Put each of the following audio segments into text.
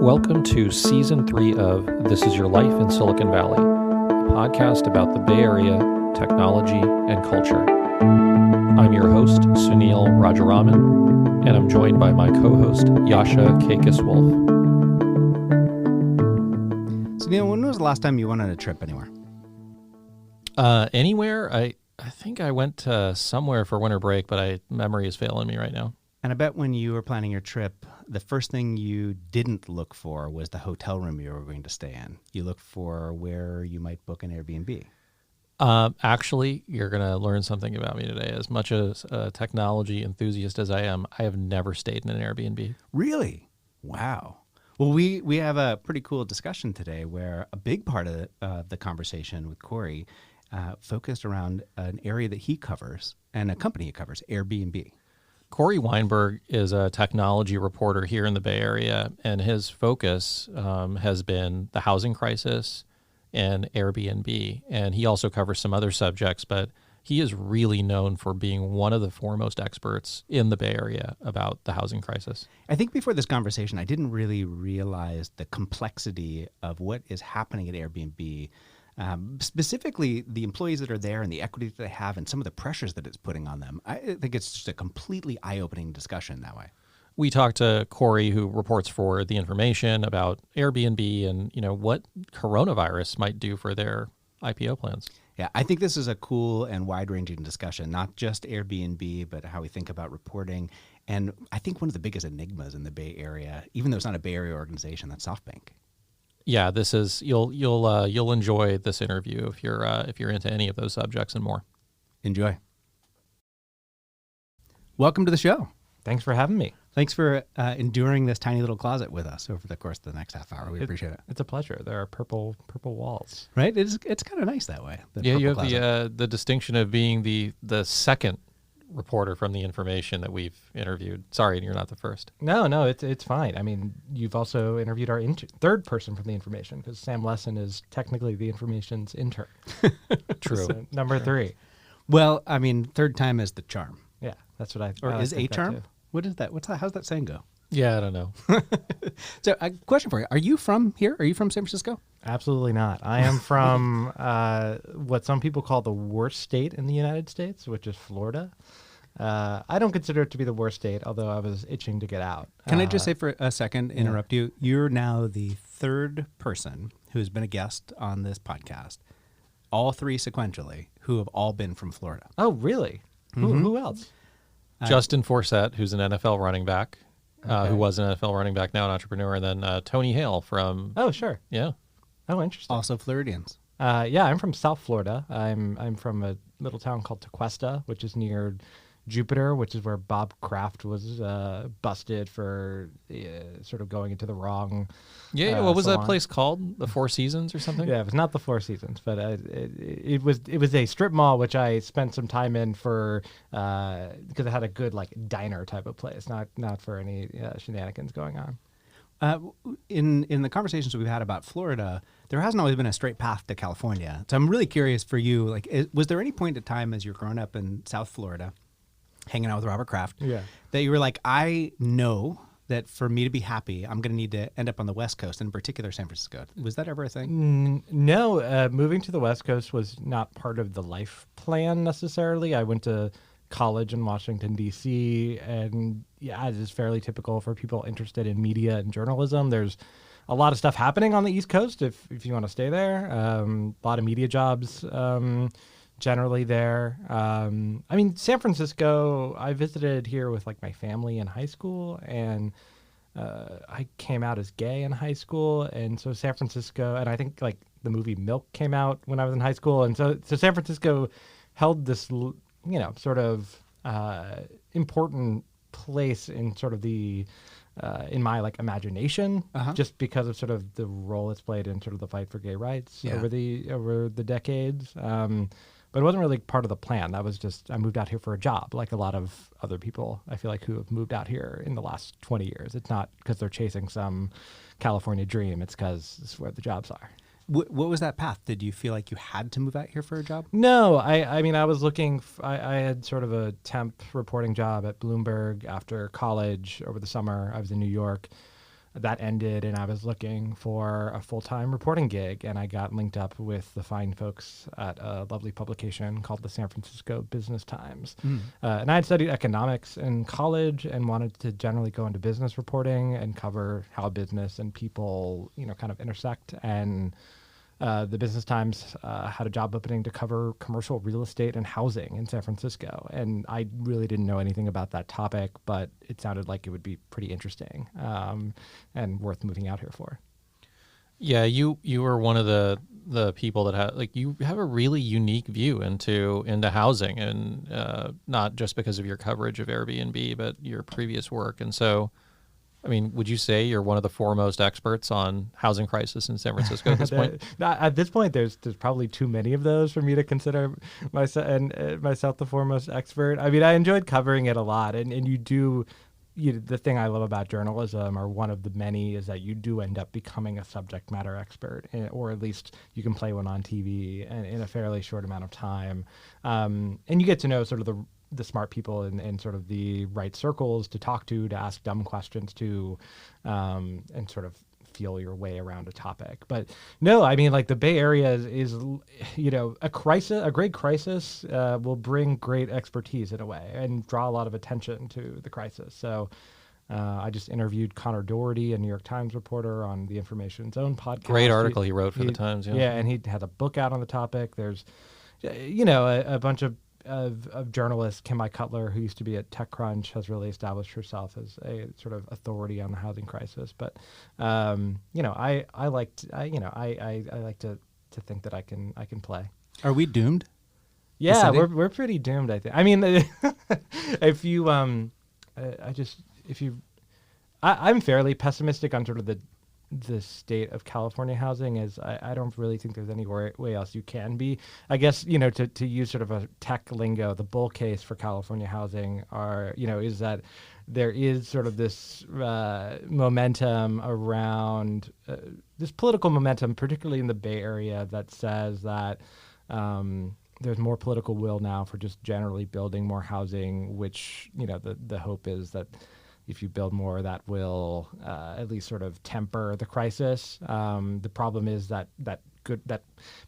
Welcome to Season 3 of This Is Your Life in Silicon Valley, a podcast about the Bay Area, technology, and culture. I'm your host, Sunil Rajaraman, and I'm joined by my co-host, Yasha Kakis-Wolf. Sunil, when was the last time you went on a trip anywhere? Anywhere? I think I went somewhere for winter break, but memory is failing me right now. And I bet when you were planning your trip, the first thing you didn't look for was the hotel room you were going to stay in. You looked for where you might book an Airbnb. Actually, you're going to learn something about me today. As much as a technology enthusiast as I am, I have never stayed in an Airbnb. Really? Wow. Well, we have a pretty cool discussion today where a big part of the conversation with Cory focused around an area that he covers and a company he covers, Airbnb. Cory Weinberg is a technology reporter here in the Bay Area, and his focus has been the housing crisis and Airbnb. And he also covers some other subjects, but he is really known for being one of the foremost experts in the Bay Area about the housing crisis. I think before this conversation, I didn't really realize the complexity of what is happening at Airbnb. Specifically, the employees that are there and the equity that they have and some of the pressures that it's putting on them. I think it's just a completely eye-opening discussion that way. We talked to Cory, who reports for The Information, about Airbnb and what coronavirus might do for their IPO plans. Yeah, I think this is a cool and wide-ranging discussion, not just Airbnb, but how we think about reporting. And I think one of the biggest enigmas in the Bay Area, even though it's not a Bay Area organization, that's SoftBank. Yeah, this is you'll enjoy this interview if you're into any of those subjects and more. Enjoy. Welcome to the show. Thanks for having me. Thanks for enduring this tiny little closet with us over the course of the next half hour. We appreciate it. It's a pleasure. There are purple walls. Right? It's kind of nice that way. Yeah, you have the distinction of being the second reporter from The Information that we've interviewed. Sorry, you're not the first. No, it's fine. I mean, you've also interviewed our third person from The Information, because Sam Lesson is technically The Information's intern. True. So, number 3. Well, I mean, third time is the charm. Yeah, that's what I. Or is a charm? Too. What is that? How's that saying go? Yeah, I don't know. So, a question for you: are you from here? Are you from San Francisco? Absolutely not. I am from what some people call the worst state in the United States, which is Florida. I don't consider it to be the worst state, although I was itching to get out. Can I just say for a second, interrupt you? You're now the third person who's been a guest on this podcast, all three sequentially, who have all been from Florida. Oh, really? Mm-hmm. Who else? Justin Forsett, who's an NFL running back, who was an NFL running back, now an entrepreneur, and then Tony Hale from... Oh, sure. Yeah. Oh, interesting. Also Floridians. Yeah, I'm from South Florida. I'm from a little town called Tequesta, which is near Jupiter, which is where Bob Kraft was busted for sort of going into the wrong. Yeah, what was that place called? The Four Seasons or something? Yeah, it was not the Four Seasons, but it was a strip mall, which I spent some time in for because it had a good diner type of place, not for any shenanigans going on. In the conversations we've had about Florida, there hasn't always been a straight path to California. So I'm really curious for you, was there any point in time as you're growing up in South Florida, hanging out with Robert Kraft, that you were like, I know that for me to be happy, I'm going to need to end up on the West Coast, in particular San Francisco. Was that ever a thing? No, moving to the West Coast was not part of the life plan necessarily. I went to college in Washington, D.C., and yeah, it is fairly typical for people interested in media and journalism. There's a lot of stuff happening on the East Coast if you want to stay there. A lot of media jobs generally there. I mean, San Francisco, I visited here with my family in high school, and I came out as gay in high school. And so San Francisco, and I think the movie Milk came out when I was in high school. And so San Francisco held this, sort of important place in sort of the, in my imagination, just because of sort of the role it's played in sort of the fight for gay rights over the decades. But it wasn't really part of the plan. That was just, I moved out here for a job, like a lot of other people, I feel like, who have moved out here in the last 20 years. It's not because they're chasing some California dream. It's because it's where the jobs are. What was that path? Did you feel like you had to move out here for a job? No, I mean, I was looking, I had sort of a temp reporting job at Bloomberg after college over the summer. I was in New York. that ended, and I was looking for a full-time reporting gig, and I got linked up with the fine folks at a lovely publication called the San Francisco Business Times. And I had studied economics in college and wanted to generally go into business reporting and cover how business and people, kind of intersect. And the Business Times had a job opening to cover commercial real estate and housing in San Francisco. And I really didn't know anything about that topic, but it sounded like it would be pretty interesting and worth moving out here for. Yeah, you were one of the people that you have a really unique view into housing, and not just because of your coverage of Airbnb, but your previous work. And so, I mean, would you say you're one of the foremost experts on housing crisis in San Francisco at this point? At this point, there's probably too many of those for me to consider myself the foremost expert. I mean, I enjoyed covering it a lot, and the thing I love about journalism, or one of the many, is that you do end up becoming a subject matter expert, or at least you can play one on TV in a fairly short amount of time, and you get to know sort of the smart people in sort of the right circles to talk to ask dumb questions to, and sort of feel your way around a topic. But no, I mean, like, the Bay Area is a great crisis will bring great expertise in a way and draw a lot of attention to the crisis. So I just interviewed Connor Doherty, a New York Times reporter, on the Information Zone podcast. Great article he wrote for the Times. Yeah, and he had a book out on the topic. There's, a bunch of journalists. Kimai Cutler, who used to be at TechCrunch, has really established herself as a sort of authority on the housing crisis. But I like to think that I can play. Are we doomed? Yeah, we're pretty doomed, I think. I mean, I'm fairly pessimistic on sort of the state of California housing. Is I don't really think there's any way else you can be. I guess, to use sort of a tech lingo, the bull case for California housing is that there is sort of this momentum around this political momentum, particularly in the Bay Area, that says that there's more political will now for just generally building more housing, which, the hope is that if you build more, that will at least sort of temper the crisis. The problem is that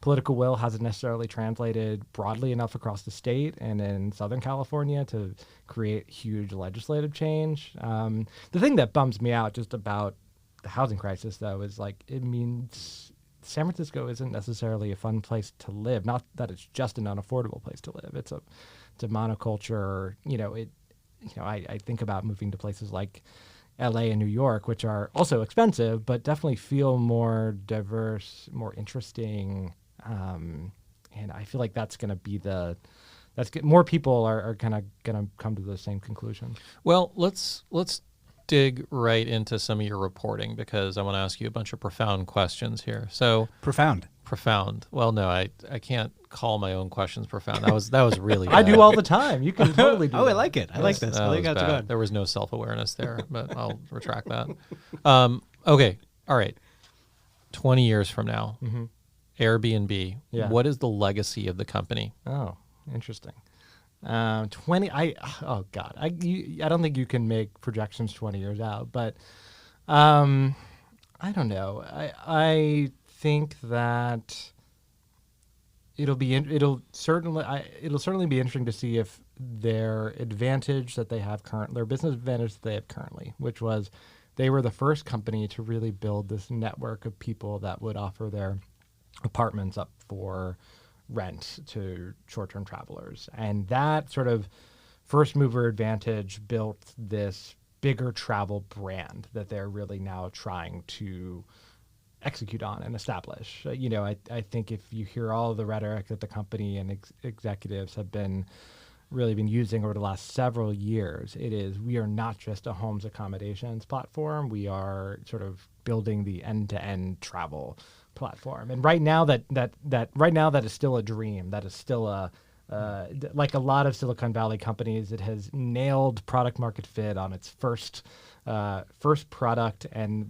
political will hasn't necessarily translated broadly enough across the state and in Southern California to create huge legislative change. The thing that bums me out just about the housing crisis, though, is it means San Francisco isn't necessarily a fun place to live. Not that it's just an unaffordable place to live. It's a monoculture. I think about moving to places like LA and New York, which are also expensive, but definitely feel more diverse, more interesting. And I feel like that's going to be more people are kind of going to come to the same conclusion. Well, let's dig right into some of your reporting, because I want to ask you a bunch of profound questions here. So Profound. Well, no, I can't call my own questions profound. That was really bad. I do all the time. You can totally do I that. like it. I like this. I like how it's going. There was no self-awareness there, but I'll retract that. Okay. All right. 20 years from now, Airbnb, what is the legacy of the company? Oh, interesting. 20. I don't think you can make projections 20 years out, but I don't know. I think that it'll certainly be interesting to see if their advantage that they have their business advantage that they have currently, which was they were the first company to really build this network of people that would offer their apartments up for rent to short-term travelers. And that sort of first mover advantage built this bigger travel brand that they're really now trying to execute on and establish. I think if you hear all of the rhetoric that the company and executives have been using over the last several years, we are not just a homes accommodations platform. We are sort of building the end-to-end travel platform. And right now that is still a dream. That is still like a lot of Silicon Valley companies, it has nailed product market fit on its first product, and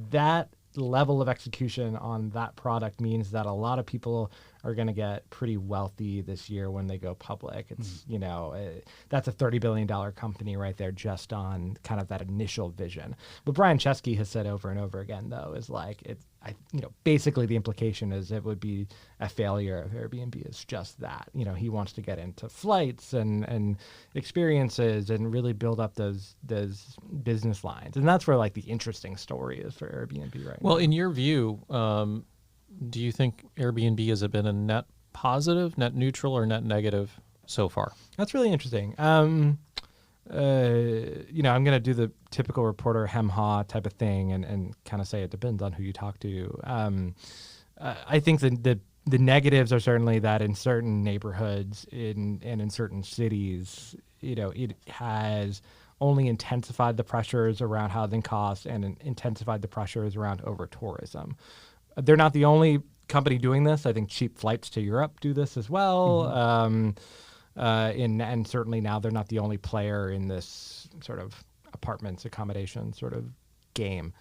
that level of execution on that product means that a lot of people are going to get pretty wealthy this year when they go public. It's, that's a $30 billion company right there just on kind of that initial vision. What Brian Chesky has said over and over again, though, is like, basically the implication is it would be a failure of Airbnb is just that. He wants to get into flights and experiences and really build up those business lines. And that's where like the interesting story is for Airbnb right now. Well, in your view, do you think Airbnb has been a net positive, net neutral, or net negative so far? That's really interesting. I'm going to do the typical reporter hem-ha type of thing and kind of say it depends on who you talk to. I think the negatives are certainly that in certain neighborhoods and in certain cities, it has only intensified the pressures around housing costs and intensified the pressures around over-tourism. They're not the only company doing this. I think cheap flights to Europe do this as well. And certainly now they're not the only player in this sort of apartments, accommodation sort of game.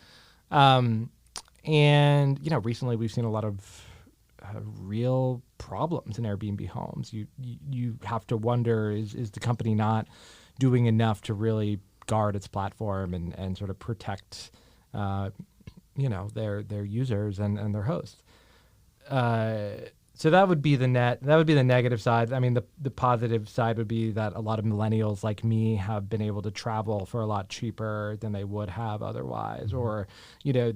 And recently we've seen a lot of real problems in Airbnb homes. You have to wonder, is the company not doing enough to really guard its platform and sort of protect their users and their hosts. So that would be the negative side. I mean, the positive side would be that a lot of millennials like me have been able to travel for a lot cheaper than they would have otherwise. Or, I'm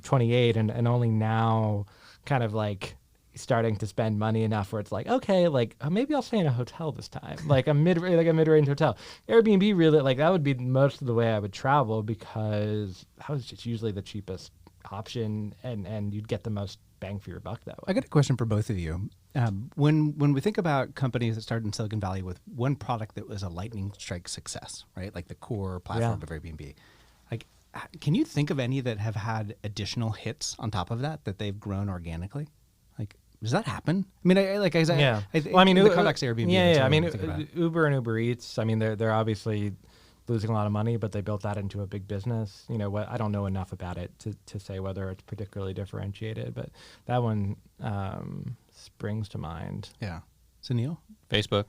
28 and only now kind of like starting to spend money enough where it's like, okay, like maybe I'll stay in a hotel this time, like a mid-range hotel. Airbnb really, like that would be most of the way I would travel because that was just usually the cheapest option and you'd get the most bang for your buck that way. I got a question for both of you. When we think about companies that started in Silicon Valley with one product that was a lightning strike success, right? Like the core platform of Airbnb. Like, can you think of any that have had additional hits on top of that they've grown organically? Like, does that happen? I mean, in the context of Airbnb. Yeah. I mean, Uber and Uber Eats. I mean, they're obviously losing a lot of money, but they built that into a big business. I don't know enough about it to say whether it's particularly differentiated, but that one springs to mind. Yeah. So Neil? Facebook.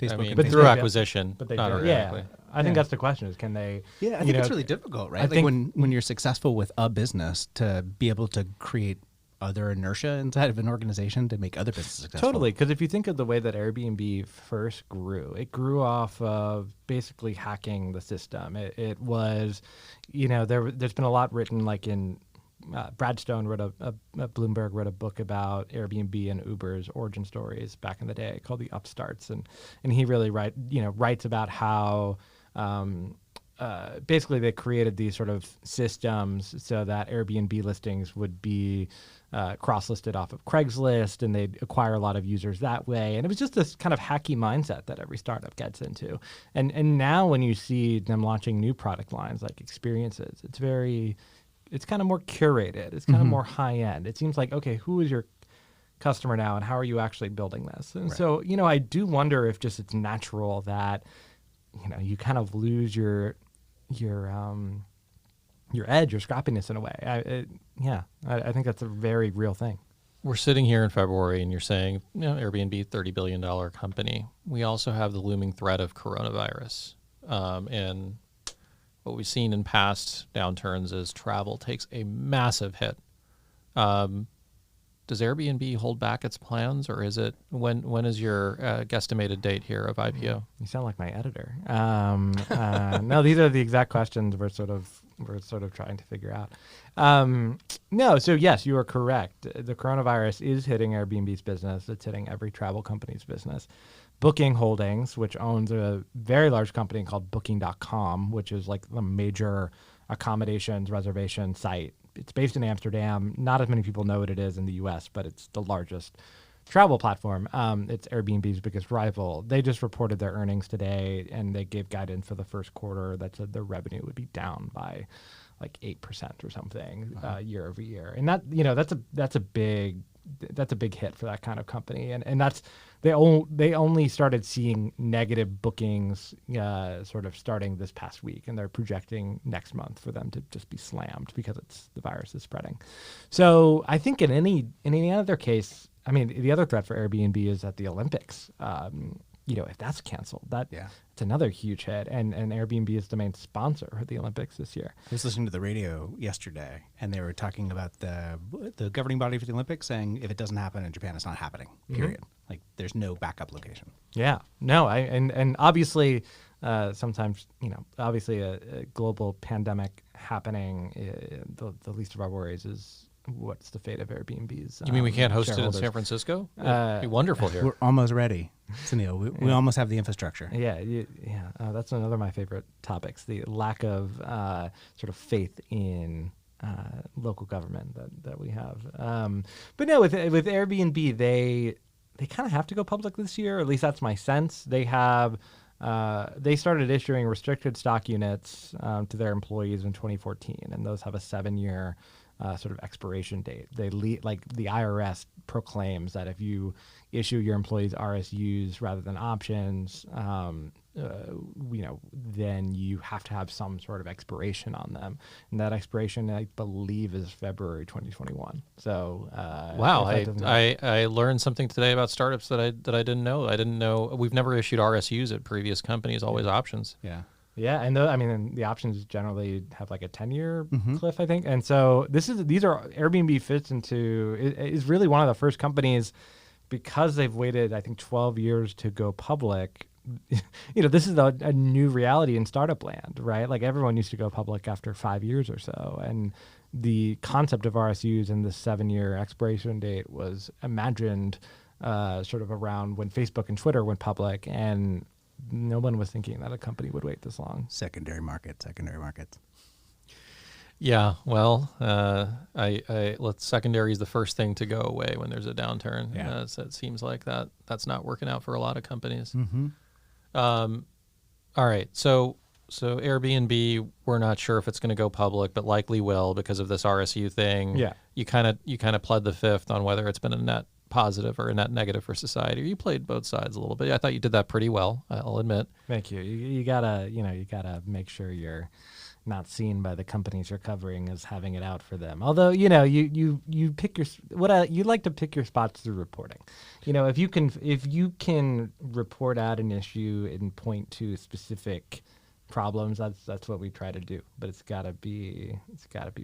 I mean, but through acquisition, but they not do. organically. I think that's the question: is can they? Yeah, I think it's really difficult, right? Like when you're successful with a business, to be able to create other inertia inside of an organization to make other businesses successful. Totally, because if you think of the way that Airbnb first grew, it grew off of basically hacking the system. It was, there's been a lot written, like in Brad Stone Bloomberg wrote a book about Airbnb and Uber's origin stories back in the day called The Upstarts, and he really writes about how basically they created these sort of systems so that Airbnb listings would be cross-listed off of Craigslist, and they'd acquire a lot of users that way. And it was just this kind of hacky mindset that every startup gets into. And now when you see them launching new product lines like experiences, it's kind of more curated. It's kind of more high-end. It seems like, okay, who is your customer now, and how are you actually building this? And so, I do wonder if just it's natural that, you kind of lose your edge, your scrappiness in a way. I think that's a very real thing. We're sitting here in February and you're saying, Airbnb, $30 billion company. We also have the looming threat of coronavirus. And what we've seen in past downturns is travel takes a massive hit. Does Airbnb hold back its plans, or is it when is your guesstimated date here of IPO? You sound like my editor. No, these are the exact questions we're sort of trying to figure out. No, so yes, you are correct. The coronavirus is hitting Airbnb's business. It's hitting every travel company's business. Booking Holdings, which owns a very large company called Booking.com, which is like the major accommodations reservation site. It's based in Amsterdam. Not as many people know what it is in the U.S., but it's the largest travel platform. It's Airbnb's biggest rival. They just reported their earnings today, and they gave guidance for the first quarter that said their revenue would be down by like 8% or something year over year, and that's a big hit for that kind of company, and that's they only started seeing negative bookings sort of starting this past week, and they're projecting next month for them to just be slammed because the virus is spreading. So I think in any other case, I mean, the other threat for Airbnb is at the Olympics. If that's canceled, it's another huge hit. And Airbnb is the main sponsor of the Olympics this year. I was listening to the radio yesterday, and they were talking about the governing body for the Olympics saying if it doesn't happen in Japan, it's not happening, period. Like, there's no backup location. Yeah. No, and obviously, sometimes, obviously a global pandemic happening, the least of our worries is what's the fate of Airbnb's. You mean we can't host it in San Francisco? It'd be wonderful here. We're almost ready, Sunil. We almost have the infrastructure. Yeah. That's another of my favorite topics, the lack of sort of faith in local government that we have. But no, with Airbnb, they kind of have to go public this year. At least that's my sense. They started issuing restricted stock units to their employees in 2014, and those have a 7-year sort of expiration date. Like the IRS proclaims that if you issue your employees RSUs rather than options, then you have to have some sort of expiration on them, and that expiration, I believe, is February 2021. So wow, I learned something today about startups that I didn't know. I didn't know we've never issued RSUs at previous companies. Always options. Yeah. Yeah, and the options generally have like a 10-year cliff, I think. And so these are Airbnb fits into is really one of the first companies, because they've waited, I think, 12 years to go public. This is a new reality in startup land, right? Like, everyone used to go public after 5 years or so, and the concept of RSUs and the 7-year expiration date was imagined sort of around when Facebook and Twitter went public, and no one was thinking that a company would wait this long. Secondary markets. Yeah, well, secondary is the first thing to go away when there's a downturn. Yeah. So it seems like that's not working out for a lot of companies. Mm-hmm. All right, so Airbnb, we're not sure if it's going to go public, but likely will because of this RSU thing. Yeah, you kind of pled the fifth on whether it's been a net positive or a net negative for society. You played both sides a little bit. I thought you did that pretty well, I'll admit. Thank you. You gotta make sure you're not seen by the companies you're covering as having it out for them. Although, you pick you like to pick your spots through reporting. If you can report out an issue and point to specific problems, that's what we try to do. But it's gotta be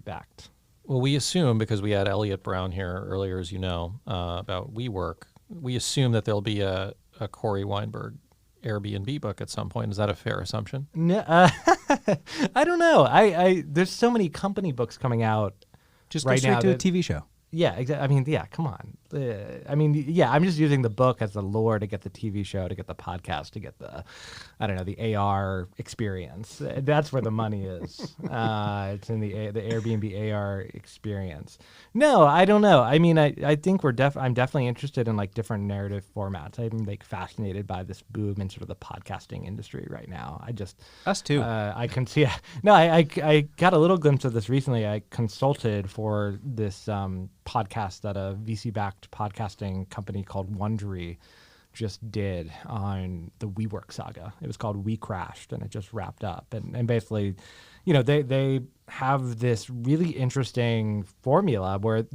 backed. Well, we assume, because we had Eliot Brown here earlier, as you know, about WeWork, we assume that there'll be a Cory Weinberg Airbnb book at some point. Is that a fair assumption? No, I don't know. There's so many company books coming out. Just right go straight now to a TV show. Yeah, exactly. I mean, yeah, come on. I'm just using the book as the lure to get the TV show, to get the podcast, to get the AR experience. That's where the money is. It's in the Airbnb AR experience. No, I don't know. I mean, I think I'm definitely interested in like different narrative formats. I'm like fascinated by this boom in sort of the podcasting industry right now. Us too. I can see. No, I got a little glimpse of this recently. I consulted for this podcast that a VC-backed podcasting company called Wondery just did on the WeWork saga. It was called We Crashed, and it just wrapped up. And basically, they have this really interesting formula where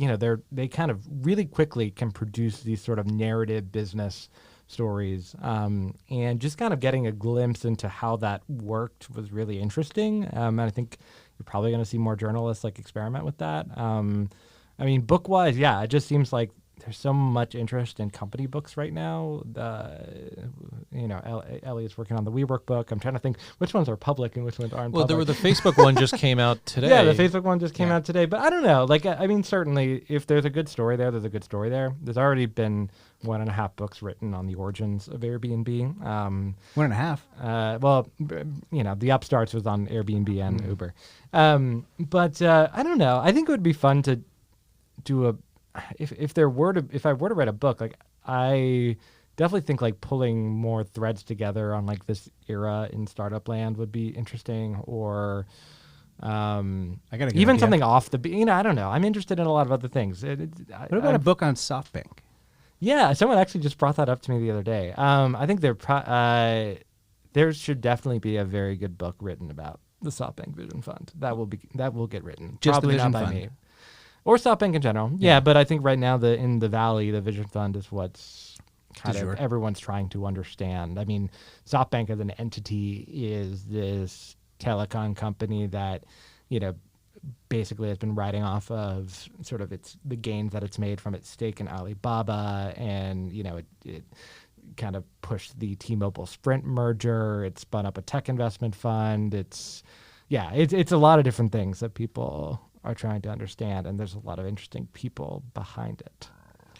they kind of really quickly can produce these sort of narrative business stories, and just kind of getting a glimpse into how that worked was really interesting. And I think you're probably going to see more journalists like experiment with that. I mean, book-wise, yeah, it just seems like there's so much interest in company books right now. Eliot's working on the WeWork book. I'm trying to think which ones are public and which ones aren't public. Well, the Facebook one just came out today. Yeah, the Facebook one just came out today. But I don't know. Like, I mean, certainly, if there's a good story there, there's a good story there. There's already been 1.5 books written on the origins of Airbnb. 1.5? Well, the upstarts was on Airbnb and Uber. But I don't know. I think it would be fun to do if I were to write a book, like, I definitely think like pulling more threads together on like this era in startup land would be interesting, or I got even something off the, I don't know. I'm interested in a lot of other things. What about a book on SoftBank? Yeah, someone actually just brought that up to me the other day. I think there should definitely be a very good book written about the SoftBank Vision Fund. That will get written. Just Probably the Vision not by Fund. me. Or SoftBank in general. Yeah, but I think right now in the Valley, the Vision Fund is what's kind of everyone's trying to understand. I mean, SoftBank as an entity is this telecom company that, basically has been riding off of sort of the gains that it's made from its stake in Alibaba, and it kind of pushed the T-Mobile Sprint merger. It spun up a tech investment fund. It's a lot of different things that people are trying to understand, and there's a lot of interesting people behind it.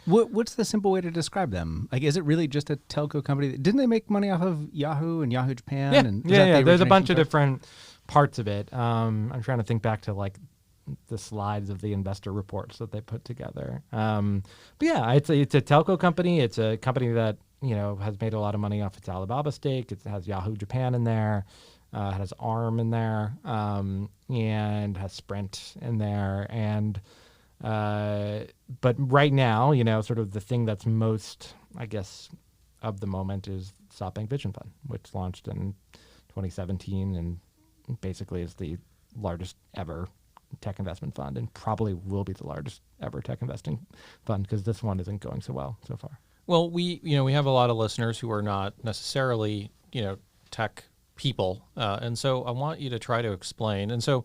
What's the simple way to describe them? Like, is it really just a telco company? Didn't they make money off of Yahoo and Yahoo Japan? Yeah. There's a bunch of different parts of it. I'm trying to think back to like the slides of the investor reports that they put together. But yeah, it's a telco company. It's a company that has made a lot of money off its Alibaba stake. It has Yahoo Japan in there. It has ARM in there, and has Sprint in there, and but right now, sort of the thing that's most, I guess, of the moment is SoftBank Vision Fund, which launched in 2017 and basically is the largest ever tech investment fund, and probably will be the largest ever tech investing fund because this one isn't going so well so far. Well, we have a lot of listeners who are not necessarily tech people, and so I want you to try to explain. And so,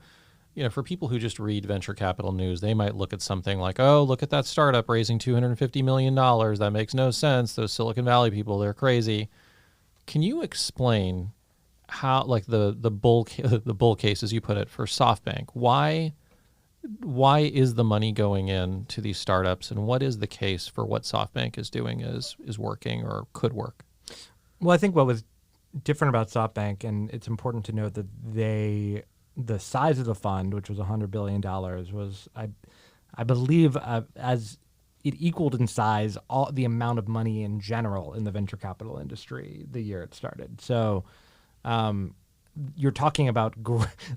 for people who just read venture capital news, they might look at something like, oh, look at that startup raising $250 million. That makes no sense. Those Silicon Valley people, they're crazy. Can you explain how, like the bull case, as you put it, for SoftBank? Why is the money going in to these startups, and what is the case for what SoftBank is doing is working or could work? Well, I think what was different about SoftBank, and it's important to note that the size of the fund, which was $100 billion, was, I believe, as it equaled in size all the amount of money in general in the venture capital industry the year it started. So you're talking about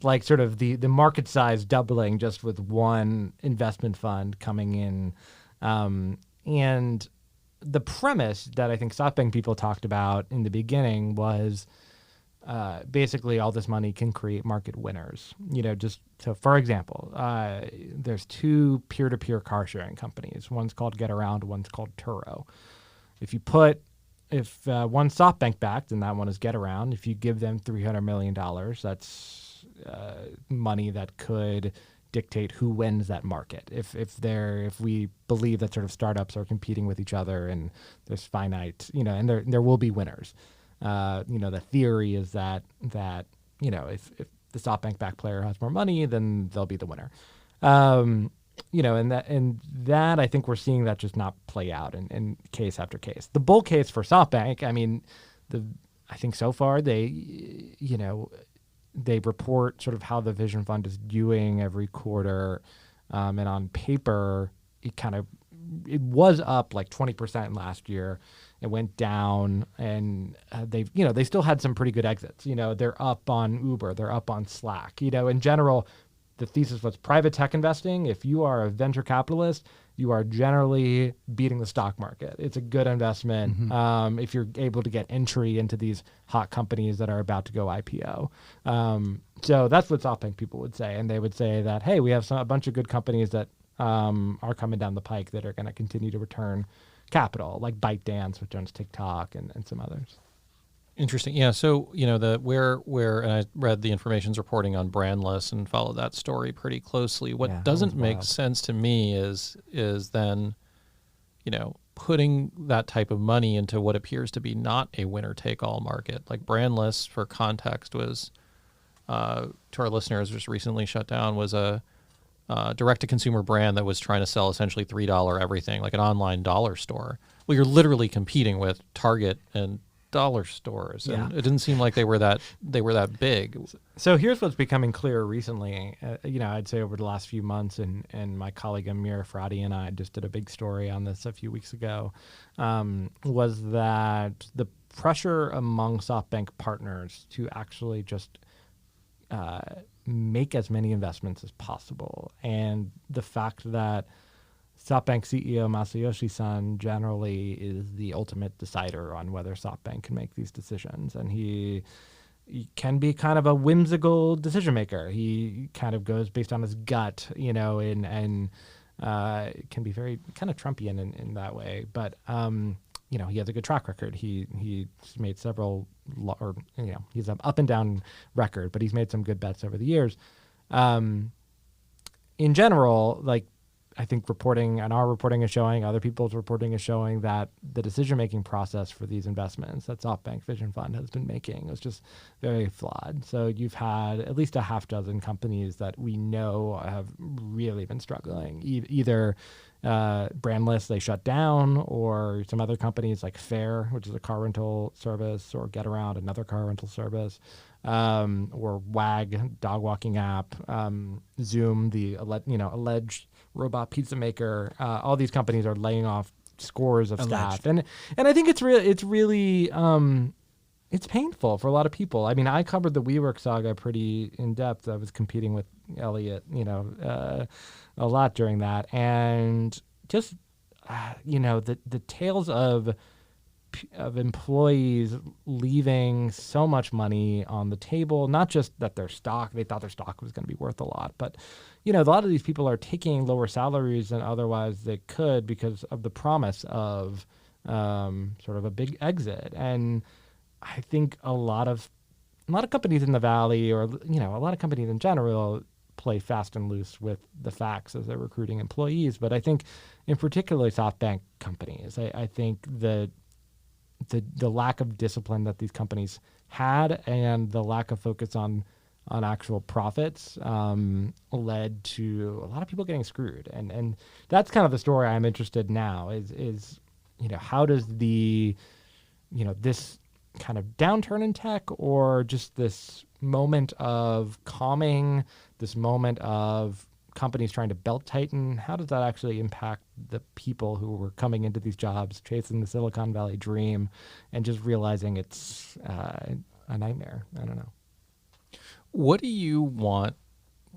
like sort of the market size doubling just with one investment fund coming in. And the premise that I think SoftBank people talked about in the beginning was basically all this money can create market winners. So for example, there's two peer-to-peer car sharing companies. One's called GetAround, one's called Turo. If one's SoftBank backed and that one is GetAround, if you give them $300 million, that's money that could dictate who wins that market. If we believe that sort of startups are competing with each other and there's finite, and there will be winners. The theory is that if the SoftBank backed player has more money, then they'll be the winner. And that I think we're seeing that just not play out in case after case. The bull case for SoftBank, I think so far they report sort of how the Vision Fund is doing every quarter, and on paper it was up like 20% last year. It went down, and they still had some pretty good exits. They're up on Uber, they're up on Slack. In general, the thesis was private tech investing. If you are a venture capitalist, you are generally beating the stock market. It's a good investment if you're able to get entry into these hot companies that are about to go IPO. So that's what SoftBank people would say, and they would say that, hey, we have a bunch of good companies that are coming down the pike that are going to continue to return capital, like ByteDance, which owns TikTok, and some others. Interesting. Yeah. So, where and I read the information's reporting on Brandless and followed that story pretty closely. What doesn't make sense to me is then, putting that type of money into what appears to be not a winner take all market. Like Brandless, for context, was to our listeners, just recently shut down, was a direct-to-consumer brand that was trying to sell essentially $3 everything, like an online dollar store. Well, you're literally competing with Target and dollar stores, and it didn't seem like they were that big. So here's what's becoming clear recently. I'd say over the last few months, and my colleague Amir Fradi and I just did a big story on this a few weeks ago, was that the pressure among SoftBank partners to actually just make as many investments as possible. And the fact that SoftBank CEO Masayoshi-san generally is the ultimate decider on whether SoftBank can make these decisions. And he can be kind of a whimsical decision maker. He kind of goes based on his gut, and can be very kind of Trumpian in that way. But, he has a good track record. He's made several, he's an up and down record, but he's made some good bets over the years. In general, I think our reporting is showing, other people's reporting is showing that the decision-making process for these investments that SoftBank Vision Fund has been making is just very flawed. So you've had at least a half dozen companies that we know have really been struggling. Either brandless, they shut down, or some other companies like Fair, which is a car rental service, or GetAround, another car rental service, or Wag, dog walking app, Zoom, the alleged robot pizza maker. All these companies are laying off scores of staff, and I think it's really it's painful for a lot of people. I mean, I covered the WeWork saga pretty in depth. I was competing with Eliot, a lot during that, and just the tales of employees leaving so much money on the table, not just that they thought their stock was going to be worth a lot, but a lot of these people are taking lower salaries than otherwise they could because of the promise of sort of a big exit. And I think a lot of companies in the Valley, or a lot of companies in general, play fast and loose with the facts as they're recruiting employees. But I think in particular SoftBank companies, I think the lack of discipline that these companies had and the lack of focus on actual profits led to a lot of people getting screwed. And that's kind of the story I'm interested in now is how does this kind of downturn in tech, or just this moment of calming, this moment of companies trying to belt tighten, how does that actually impact the people who were coming into these jobs, chasing the Silicon Valley dream, and just realizing it's a nightmare? I don't know. What do you want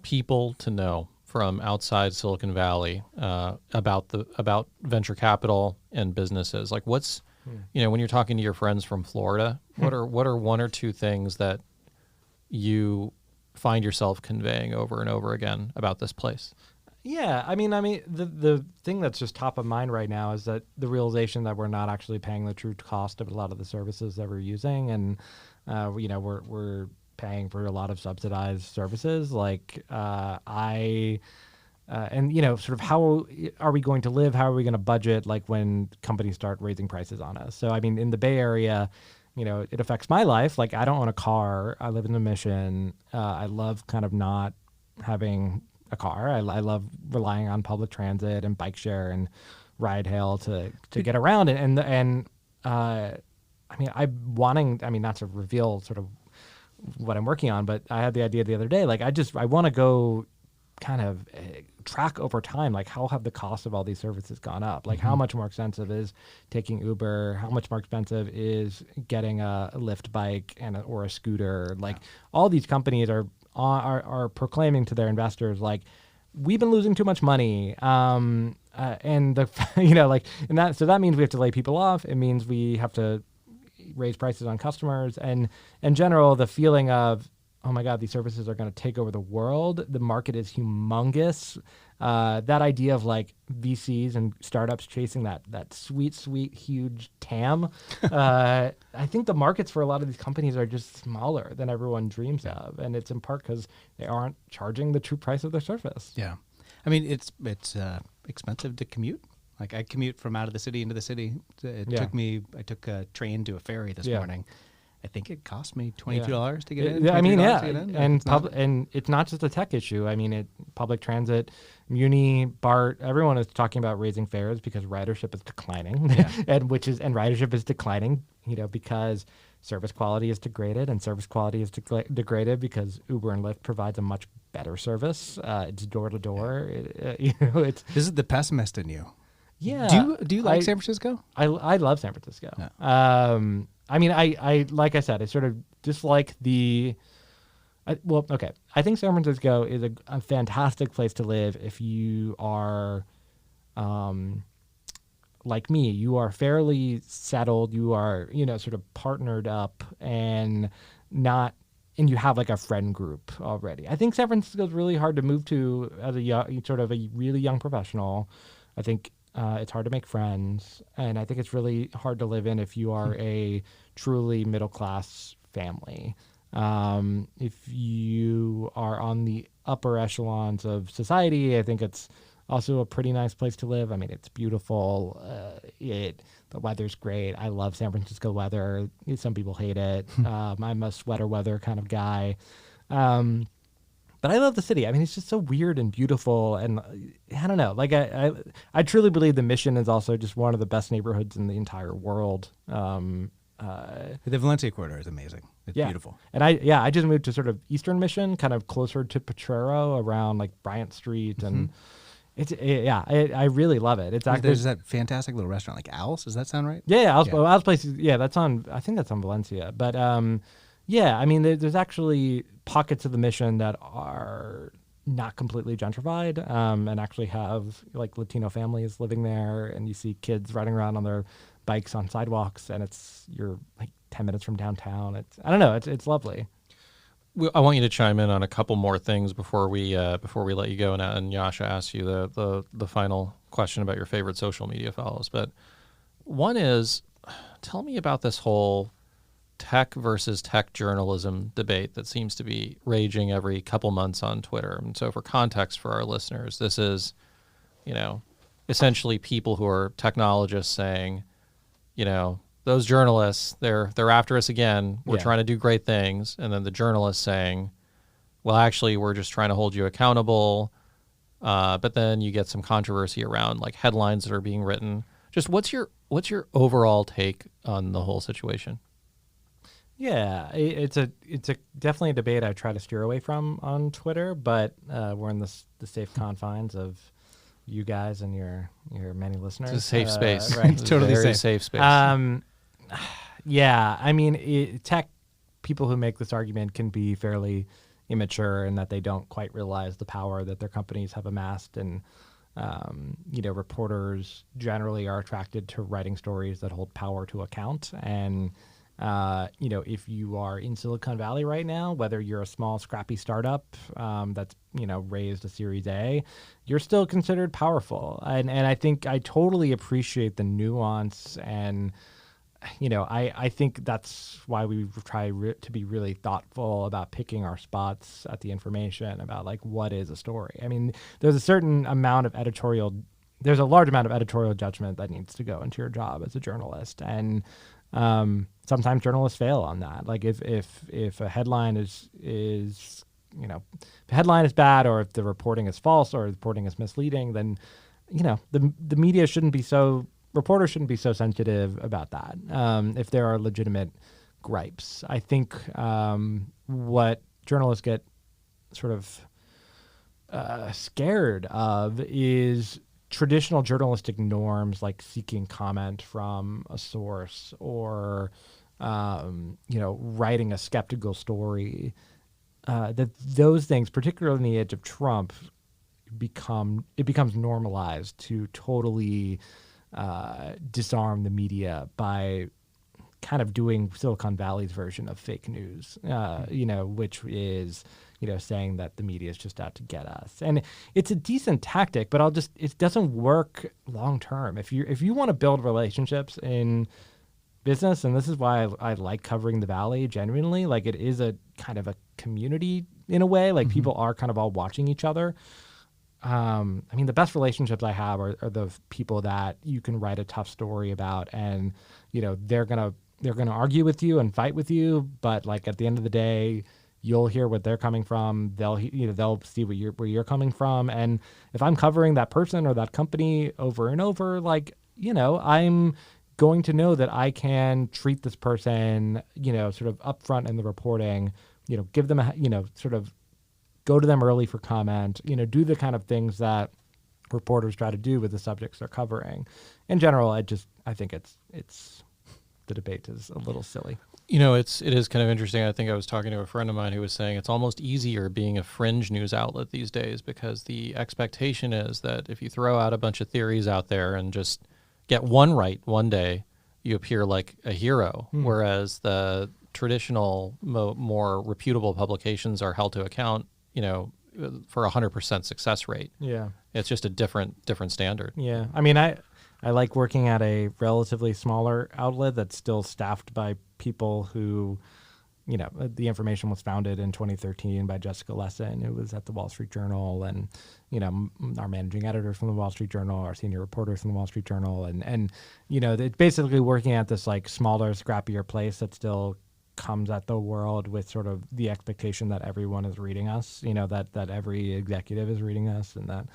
people to know from outside Silicon Valley about venture capital and businesses? Like, what's when you're talking to your friends from Florida, what are one or two things that you find yourself conveying over and over again about this place? Yeah, I mean, the thing that's just top of mind right now is that the realization that we're not actually paying the true cost of a lot of the services that we're using, and we're paying for a lot of subsidized services. Sort of how are we going to live? How are we going to budget? Like when companies start raising prices on us. So I mean, in the Bay Area, it affects my life. Like, I don't own a car. I live in the Mission. I love kind of not having a car. I love relying on public transit and bike share and ride hail to get around. Not to reveal sort of what I'm working on, but I had the idea the other day. Like, I want to go kind of track over time, like how have the cost of all these services gone up? Like how much more expensive is taking Uber? How much more expensive is getting a Lyft bike or a scooter? Like all these companies are proclaiming to their investors, like, we've been losing too much money. So that means we have to lay people off. It means we have to raise prices on customers. And in general, the feeling of, oh my God, these services are going to take over the world. The market is humongous. That idea of like VCs and startups chasing that sweet, huge TAM. I think the markets for a lot of these companies are just smaller than everyone dreams of. And it's in part because they aren't charging the true price of their service. Yeah. I mean, it's expensive to commute. Like, I commute from out of the city into the city. I took a train to a ferry this morning. I think it cost me $22 to get in. And it's not just a tech issue. I mean, public transit, Muni, BART, everyone is talking about raising fares because ridership is declining, and ridership is declining, because service quality is degraded, and service quality is degraded because Uber and Lyft provides a much better service. It's door to door. This is the pessimist in you. Yeah. Do you like San Francisco? I love San Francisco. Yeah. I mean, I like I said, I sort of dislike Okay. I think San Francisco is a fantastic place to live if you are, like me. You are fairly settled. You are, sort of partnered up and you have like a friend group already. I think San Francisco is really hard to move to as sort of a really young professional. I think it's hard to make friends, and I think it's really hard to live in if you are a truly middle class family. If you are on the upper echelons of society, I think it's also a pretty nice place to live. I mean, it's beautiful. The weather's great. I love San Francisco weather. Some people hate it. I'm a sweater weather kind of guy. But I love the city. I mean, it's just so weird and beautiful. And I don't know. Like, I truly believe the Mission is also just one of the best neighborhoods in the entire world. The Valencia corridor is amazing. It's beautiful. And I just moved to sort of Eastern Mission, kind of closer to Potrero, around like Bryant Street, and I really love it. It's actually there's that fantastic little restaurant like Al's. Does that sound right? Al's Place. That's on. I think that's on Valencia. But I mean, there's actually pockets of the Mission that are not completely gentrified, and actually have like Latino families living there, and you see kids riding around on their bikes on sidewalks, and you're like 10 minutes from downtown. I don't know. It's lovely. I want you to chime in on a couple more things before we let you go, and Yasha asks you the final question about your favorite social media follows. But one is, tell me about this whole tech versus tech journalism debate that seems to be raging every couple months on Twitter. And so, for context for our listeners, this is, essentially people who are technologists saying, those journalists, they're after us again. We're trying to do great things. And then the journalists saying, well, actually, we're just trying to hold you accountable. But then you get some controversy around like headlines that are being written. Just what's your overall take on the whole situation? Yeah, it's definitely a debate I try to steer away from on Twitter, but we're in the safe confines of you guys and your many listeners. It's a safe space. Right. It's totally very safe space. I mean, tech people who make this argument can be fairly immature in that they don't quite realize the power that their companies have amassed. And, reporters generally are attracted to writing stories that hold power to account. And, if you are in Silicon Valley right now, whether you're a small, scrappy startup that's, raised a Series A, you're still considered powerful. And I think I totally appreciate the nuance. And, I think that's why we try to be really thoughtful about picking our spots at the information about, like, what is a story. I mean, there's a large amount of editorial judgment that needs to go into your job as a journalist. And sometimes journalists fail on that. Like if a headline is if the headline is bad, or if the reporting is false, or the reporting is misleading, then the media reporters shouldn't be so sensitive about that. If there are legitimate gripes, I think what journalists get sort of scared of is traditional journalistic norms, like seeking comment from a source, or writing a skeptical story. That those things, particularly in the age of Trump, becomes normalized to totally disarm the media by kind of doing Silicon Valley's version of fake news, which is saying that the media is just out to get us. And it's a decent tactic, but it doesn't work long term. If you want to build relationships in business, and this is why I like covering the Valley genuinely, like it is a kind of a community in a way, like people are kind of all watching each other. I mean, the best relationships I have are the people that you can write a tough story about, and they're gonna argue with you and fight with you, but like at the end of the day, you'll hear what they're coming from. They'll see where you're coming from. And if I'm covering that person or that company over and over, like, I'm going to know that I can treat this person, sort of upfront in the reporting, give them sort of go to them early for comment, do the kind of things that reporters try to do with the subjects they're covering. In general, I think it's the debate is a little silly. it is kind of interesting. I think I was talking to a friend of mine who was saying it's almost easier being a fringe news outlet these days because the expectation is that if you throw out a bunch of theories out there and just get one right one day, you appear like a hero. Whereas the traditional, more reputable publications are held to account, for 100% success rate. Yeah. It's just a different standard. Yeah. I mean, I like working at a relatively smaller outlet that's still staffed by people who, the information was founded in 2013 by Jessica Lessin, who was at the Wall Street Journal, and, our managing editors from the Wall Street Journal, our senior reporters from the Wall Street Journal. And it's basically working at this like smaller, scrappier place that still comes at the world with sort of the expectation that everyone is reading us, that every executive is reading us and that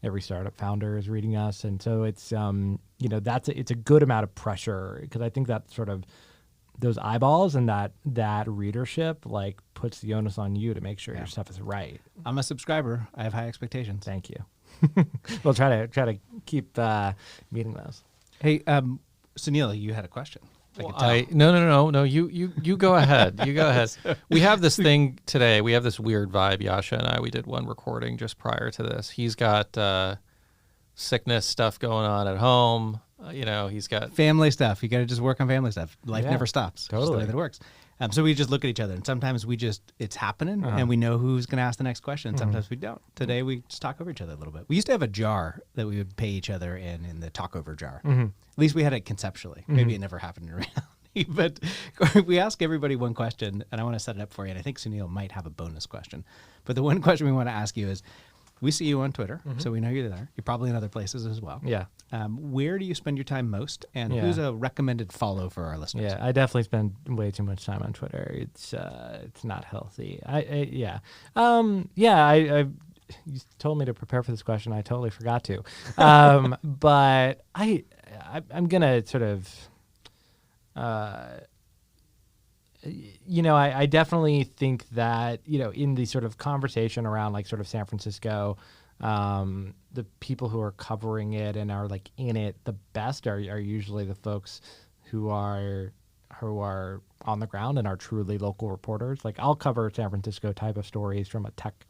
every startup founder is reading us. And so it's, it's a good amount of pressure because I think that sort of those eyeballs and that readership like puts the onus on you to make sure your stuff is right. I'm a subscriber. I have high expectations. Thank you. We'll try to keep meeting those. Hey, Sunil, you had a question. No. You go ahead. You go ahead. We have this thing today. We have this weird vibe. Yasha and I, we did one recording just prior to this. He's got sickness stuff going on at home. He's got family stuff. You got to just work on family stuff. Life never stops. Totally. Just the way that it works. So we just look at each other, and sometimes it's happening, and we know who's going to ask the next question. And sometimes we don't. Today we just talk over each other a little bit. We used to have a jar that we would pay each other in the talk over jar. At least we had it conceptually. Maybe it never happened in reality. But we ask everybody one question, and I want to set it up for you. And I think Sunil might have a bonus question. But the one question we want to ask you is, we see you on Twitter, so we know you're there. You're probably in other places as well. Yeah. Where do you spend your time most, and who's a recommended follow for our listeners? Yeah, I definitely spend way too much time on Twitter. It's not healthy. You told me to prepare for this question. I totally forgot to. But I'm gonna sort of. I definitely think that, in the sort of conversation around like sort of San Francisco, the people who are covering it and are like in it the best are usually the folks who are on the ground and are truly local reporters. Like I'll cover San Francisco type of stories from a tech,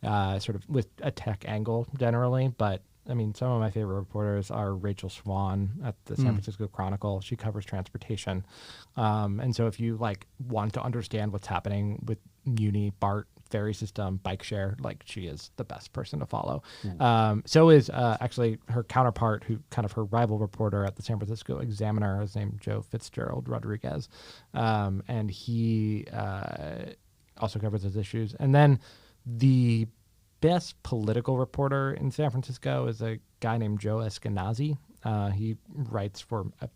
sort of with a tech angle generally, but I mean, some of my favorite reporters are Rachel Swan at the San Francisco Chronicle. She covers transportation. And so if you like want to understand what's happening with Muni, BART, ferry system, bike share, like she is the best person to follow. So is actually her counterpart, who kind of her rival reporter at the San Francisco Examiner, is named Joe Fitzgerald Rodriguez. And he also covers those issues. And then the best political reporter in San Francisco is a guy named Joe Eskenazi. He writes for a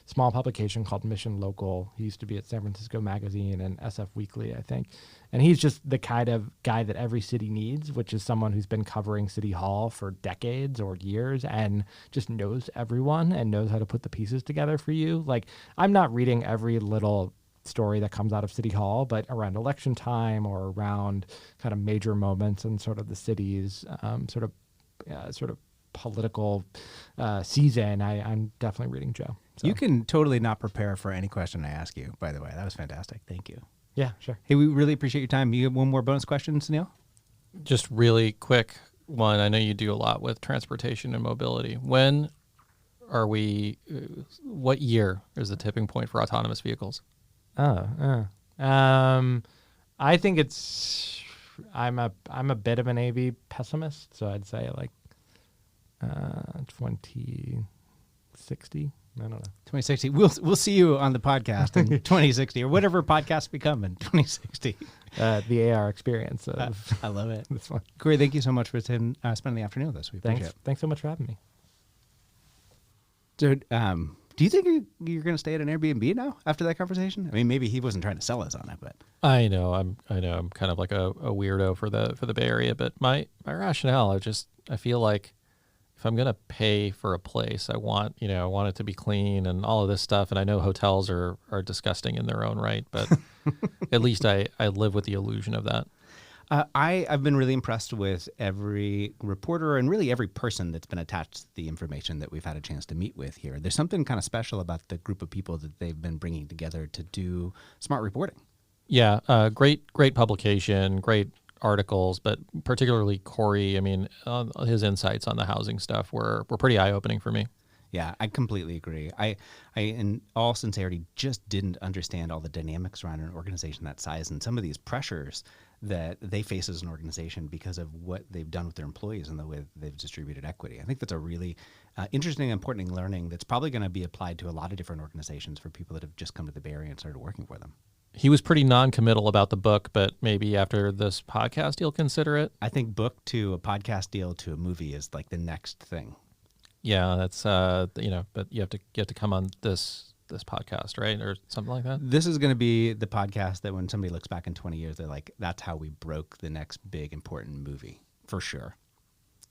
small publication called Mission Local. He used to be at San Francisco Magazine and SF Weekly, I think. And he's just the kind of guy that every city needs, which is someone who's been covering City Hall for decades or years and just knows everyone and knows how to put the pieces together for you. Like, I'm not reading every little story that comes out of City Hall, but around election time or around kind of major moments in sort of the city's sort of political season, I'm definitely reading Joe. So. You can totally not prepare for any question I ask you, by the way. That was fantastic. Thank you. Yeah, sure. Hey, we really appreciate your time. You have one more bonus question, Sunil? Just really quick one. I know you do a lot with transportation and mobility. When are we, what year is the tipping point for autonomous vehicles? I think I'm a bit of an AV pessimist, so I'd say like 2060. I don't know. 2060. We'll see you on the podcast in 2060 or whatever podcasts become in 2060. The AR experience. I love it. This one. Cory, thank you so much for spending the afternoon with us. We appreciate it. Thanks so much for having me. Dude, do you think you're going to stay at an Airbnb now after that conversation? I mean, maybe he wasn't trying to sell us on it, but I know I'm kind of like a weirdo for the Bay Area, but my rationale, I feel like if I'm going to pay for a place, I want it to be clean and all of this stuff. And I know hotels are disgusting in their own right, but at least I live with the illusion of that. I've been really impressed with every reporter and really every person that's been attached to the information that we've had a chance to meet with here. There's something kind of special about the group of people that they've been bringing together to do smart reporting. Yeah, great publication, great articles, but particularly Cory. I mean, his insights on the housing stuff were pretty eye-opening for me. Yeah, I completely agree. I, in all sincerity, just didn't understand all the dynamics around an organization that size and some of these pressures that they face as an organization because of what they've done with their employees and the way they've distributed equity. I think that's a really interesting and important learning that's probably going to be applied to a lot of different organizations for people that have just come to the Bay Area and started working for them. He was pretty non-committal about the book, but maybe after this podcast, he'll consider it. I think book to a podcast deal to a movie is like the next thing. Yeah, that's but you have to come on this podcast, right, or something like that. This is going to be the podcast that when somebody looks back in 20 years, they're like, "That's how we broke the next big important movie," for sure.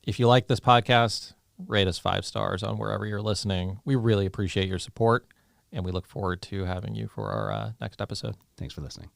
If you like this podcast, rate us 5 stars on wherever you're listening. We really appreciate your support, and we look forward to having you for our next episode. Thanks for listening.